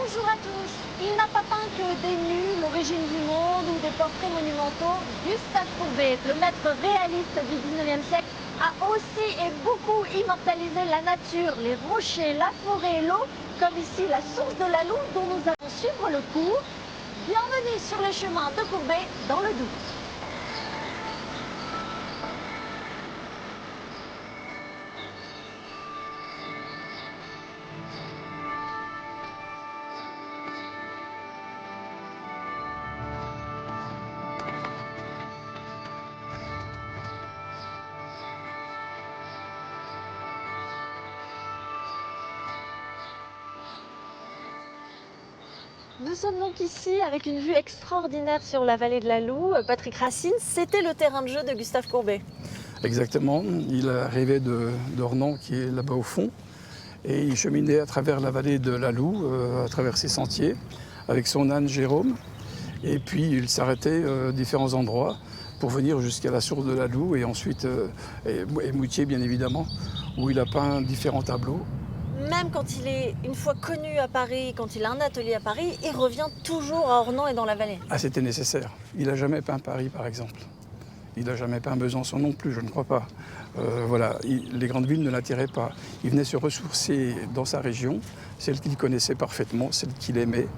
Bonjour à tous. Il n'a pas peint que des nus, l'origine du monde ou des portraits monumentaux. Gustave Courbet, le maître réaliste du 19e siècle, a aussi et beaucoup immortalisé la nature, les rochers, la forêt et l'eau, comme ici la source de la Loue dont nous allons suivre le cours. Bienvenue sur le chemin de Courbet dans le Doubs. Nous sommes donc ici avec une vue extraordinaire sur la vallée de la Loue. Patrick Racine, c'était le terrain de jeu de Gustave Courbet. Exactement, il arrivait d'Ornans qui est là-bas au fond et il cheminait à travers la vallée de la Loue, à travers ses sentiers avec son âne Jérôme et puis il s'arrêtait à différents endroits pour venir jusqu'à la source de la Loue et ensuite et Moutier bien évidemment où il a peint différents tableaux. Même quand il est une fois connu à Paris, quand il a un atelier à Paris, il revient toujours à Ornans et dans la vallée. Ah, c'était nécessaire. Il n'a jamais peint Paris par exemple. Il n'a jamais peint Besançon non plus, je ne crois pas. Voilà, les grandes villes ne l'attiraient pas. Il venait se ressourcer dans sa région, celle qu'il connaissait parfaitement, celle qu'il aimait.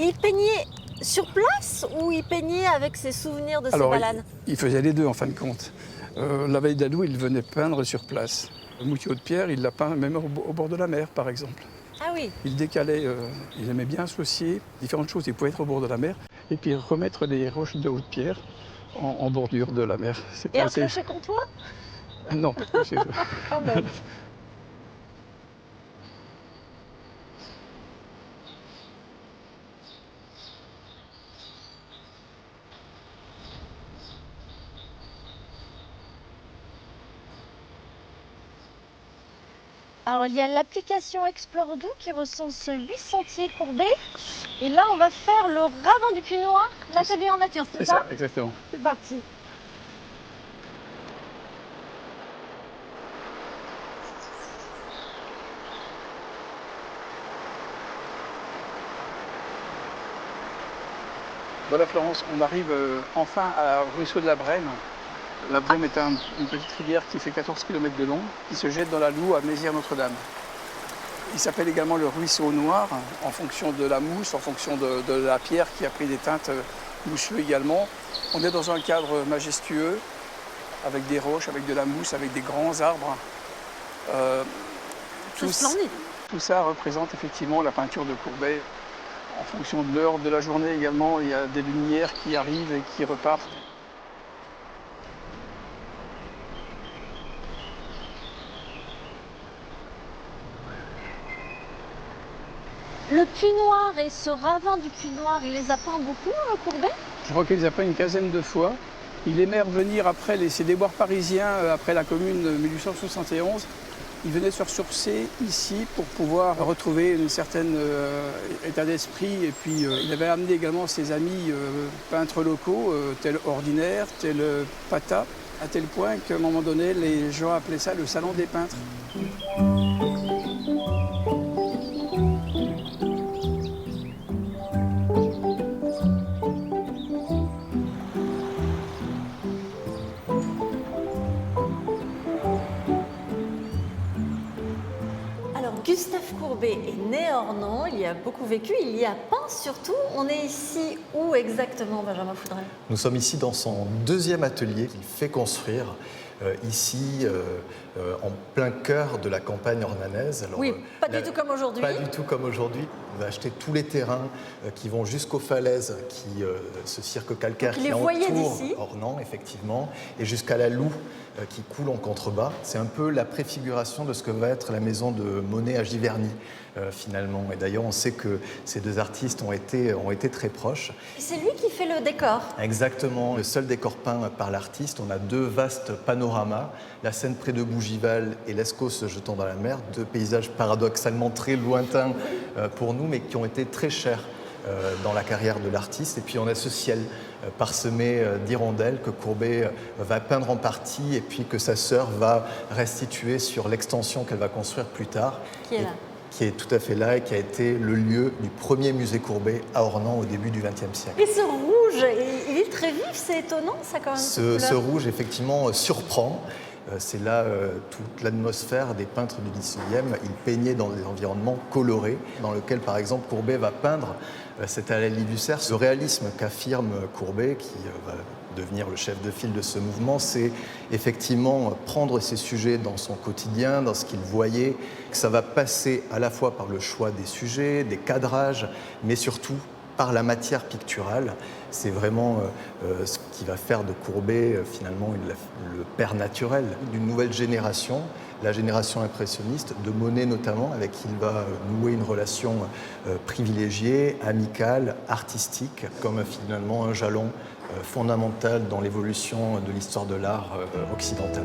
Et il peignait sur place ou il peignait avec ses souvenirs de ses balades? Il faisait les deux en fin de compte. La vallée de la Loue, il venait peindre sur place. Moutier-Haute-Pierre, il l'a peint même au bord de la mer, par exemple. Ah oui. Il décalait, il aimait bien associer différentes choses. Il pouvait être au bord de la mer et puis remettre les roches de Haute-Pierre en bordure de la mer. Et un crochet comtois? Non, pas crochet. Quand même. Alors, il y a l'application Explore Doubs qui recense 8 sentiers courbés. Et là, on va faire le ravin du Punois, l'atelier en nature, c'est ça? Exactement. C'est parti. Voilà Florence, on arrive enfin au ruisseau de la Brême. La Brême est une petite rivière qui fait 14 km de long, qui se jette dans la Loue à Mézières-Notre-Dame. Il s'appelle également le ruisseau noir, en fonction de la mousse, en fonction de la pierre qui a pris des teintes mousseuses également. On est dans un cadre majestueux, avec des roches, avec de la mousse, avec des grands arbres. C'est splendide. Tout ça représente effectivement la peinture de Courbet. En fonction de l'heure de la journée également, il y a des lumières qui arrivent et qui repartent. Le Punoir et ce ravin du Punoir, il les a peints beaucoup, Courbet? Je crois qu'il les a peints une quinzaine de fois. Il aimait revenir après ces déboires parisiens, après la commune de 1871. Il venait se ressourcer ici pour pouvoir retrouver un certain état d'esprit. Et puis il avait amené également ses amis peintres locaux, tel Ordinaire, tel Pata, à tel point qu'à un moment donné, les gens appelaient ça le salon des peintres. Gustave Courbet est né à Ornans, il y a beaucoup vécu, il y a peint surtout. On est ici où exactement, Benjamin Foudrel? Nous sommes ici dans son deuxième atelier qu'il fait construire, ici en plein cœur de la campagne ornanaise. Alors, oui, pas du tout comme aujourd'hui. Pas du tout comme aujourd'hui. On a acheté tous les terrains qui vont jusqu'aux falaises, ce cirque calcaire qui entoure Ornans, effectivement, et jusqu'à la Loue qui coule en contrebas. C'est un peu la préfiguration de ce que va être la maison de Monet à Giverny, finalement. Et d'ailleurs, on sait que ces deux artistes ont été très proches. C'est lui qui fait le décor. Exactement. Le seul décor peint par l'artiste. On a deux vastes panoramas, la Seine près de Bougival et l'Escaut se jetant dans la mer. Deux paysages paradoxalement très lointains pour nous, mais qui ont été très chers dans la carrière de l'artiste. Et puis on a ce ciel parsemé d'hirondelles que Courbet va peindre en partie et puis que sa sœur va restituer sur l'extension qu'elle va construire plus tard. Qui est là? qui est tout à fait là et qui a été le lieu du premier musée Courbet à Ornans au début du XXe siècle. Et ce rouge, il est très vif, c'est étonnant ça quand même. Ce rouge effectivement surprend. C'est là toute l'atmosphère des peintres du XIXe. Ils peignaient dans des environnements colorés, dans lesquels par exemple Courbet va peindre, c'est à la Lie du Cerf, ce réalisme qu'affirme Courbet, qui va devenir le chef de file de ce mouvement, c'est effectivement prendre ces sujets dans son quotidien, dans ce qu'il voyait, que ça va passer à la fois par le choix des sujets, des cadrages, mais surtout par la matière picturale. C'est vraiment ce qui va faire de Courbet finalement le père naturel d'une nouvelle génération, la génération impressionniste, de Monet notamment, avec qui il va nouer une relation privilégiée, amicale, artistique, comme finalement un jalon fondamental dans l'évolution de l'histoire de l'art occidental.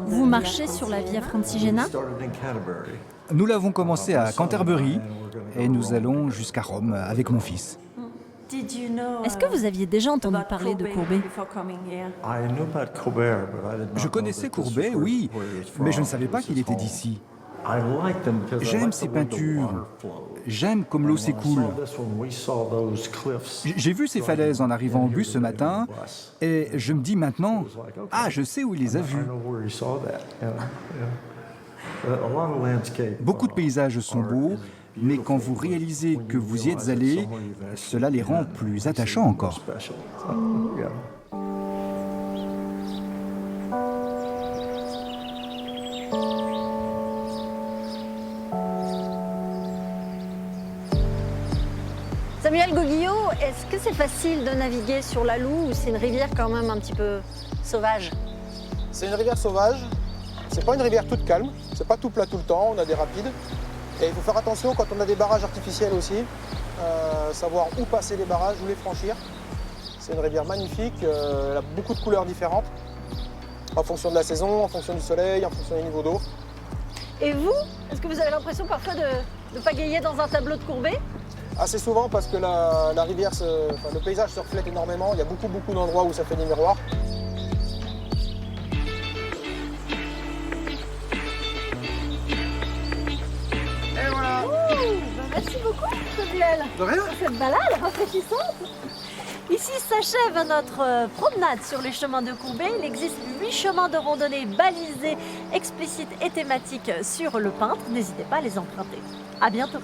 Vous marchez sur la Via Francigena? Nous l'avons commencé à Canterbury et nous allons jusqu'à Rome avec mon fils. Est-ce que vous aviez déjà entendu parler de Courbet? Je connaissais Courbet, oui, mais je ne savais pas qu'il était d'ici. J'aime ses peintures, j'aime comme l'eau s'écoule. J'ai vu ces falaises en arrivant au bus ce matin et je me dis maintenant, ah, je sais où il les a vues. Beaucoup de paysages sont beaux, mais quand vous réalisez que vous y êtes allé, cela les rend plus attachants encore. Samuel Goguillot, est-ce que c'est facile de naviguer sur la Loue ou c'est une rivière quand même un petit peu sauvage? C'est une rivière sauvage, c'est pas une rivière toute calme, c'est pas tout plat tout le temps, on a des rapides. Et il faut faire attention quand on a des barrages artificiels aussi, savoir où passer les barrages, où les franchir. C'est une rivière magnifique, elle a beaucoup de couleurs différentes, en fonction de la saison, en fonction du soleil, en fonction des niveaux d'eau. Et vous, est-ce que vous avez l'impression parfois de pagayer dans un tableau de Courbet? Assez souvent parce que la rivière, le paysage se reflète énormément, il y a beaucoup d'endroits où ça fait des miroirs. Et voilà. Merci beaucoup, Samuel. De rien. Pour cette balade rafraîchissante. Ici s'achève notre promenade sur les chemins de Courbet. Il existe 8 chemins de randonnée balisés, explicites et thématiques sur le peintre. N'hésitez pas à les emprunter. À bientôt.